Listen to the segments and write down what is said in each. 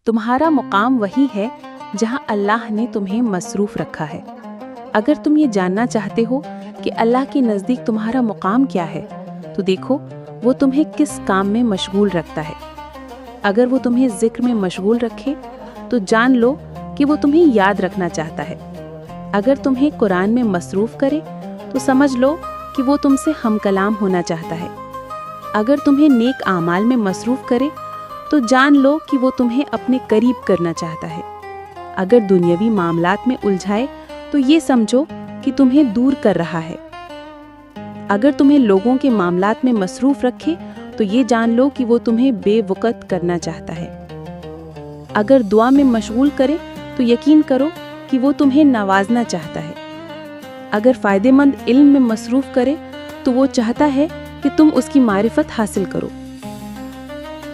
تمہارا مقام وہی ہے جہاں اللہ نے تمہیں مصروف رکھا ہے۔ اگر تم یہ جاننا چاہتے ہو کہ اللہ کے نزدیک تمہارا مقام کیا ہے تو دیکھو وہ تمہیں کس کام میں مشغول رکھتا ہے۔ اگر وہ تمہیں ذکر میں مشغول رکھے تو جان لو کہ وہ تمہیں یاد رکھنا چاہتا ہے۔ اگر تمہیں قرآن میں مصروف کرے تو سمجھ لو کہ وہ تم سے ہم کلام ہونا چاہتا ہے۔ اگر تمہیں نیک اعمال میں مصروف کرے تو جان لو کہ وہ تمہیں اپنے قریب کرنا چاہتا ہے۔ اگر دنیاوی معاملات میں الجھائے تو یہ سمجھو کہ تمہیں دور کر رہا ہے۔ اگر تمہیں لوگوں کے معاملات میں مصروف رکھے تو یہ جان لو کہ وہ تمہیں بے وقت کرنا چاہتا ہے۔ اگر دعا میں مشغول کرے تو یقین کرو کہ وہ تمہیں نوازنا چاہتا ہے۔ اگر فائدہ مند علم میں مصروف کرے تو وہ چاہتا ہے کہ تم اس کی معرفت حاصل کرو۔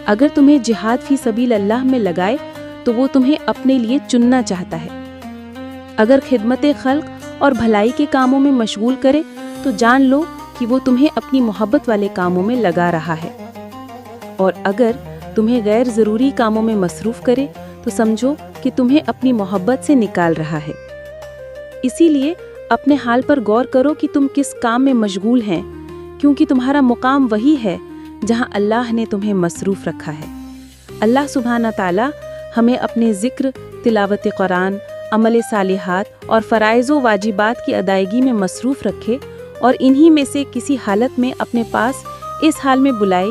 اگر تمہیں جہاد فی سبیل اللہ میں لگائے تو وہ تمہیں اپنے لیے چننا چاہتا ہے۔ اگر خدمت خلق اور بھلائی کے کاموں میں مشغول کرے تو جان لو کہ وہ تمہیں اپنی محبت والے کاموں میں لگا رہا ہے۔ اور اگر تمہیں غیر ضروری کاموں میں مصروف کرے تو سمجھو کہ تمہیں اپنی محبت سے نکال رہا ہے۔ اسی لیے اپنے حال پر غور کرو کہ تم کس کام میں مشغول ہیں، کیونکہ تمہارا مقام وہی ہے جہاں اللہ نے تمہیں مصروف رکھا ہے۔ اللہ سبحانہ تعالی ہمیں اپنے ذکر، تلاوت قرآن، عمل صالحات اور فرائض و واجبات کی ادائیگی میں مصروف رکھے اور انہی میں سے کسی حالت میں اپنے پاس اس حال میں بلائے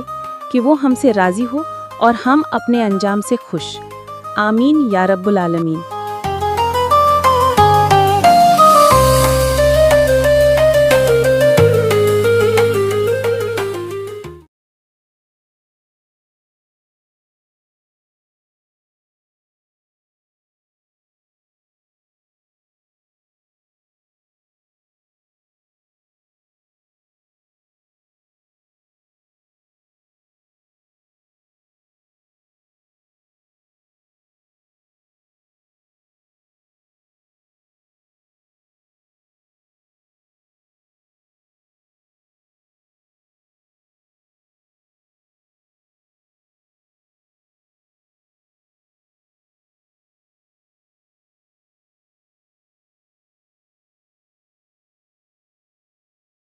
کہ وہ ہم سے راضی ہو اور ہم اپنے انجام سے خوش۔ آمین یا رب العالمین۔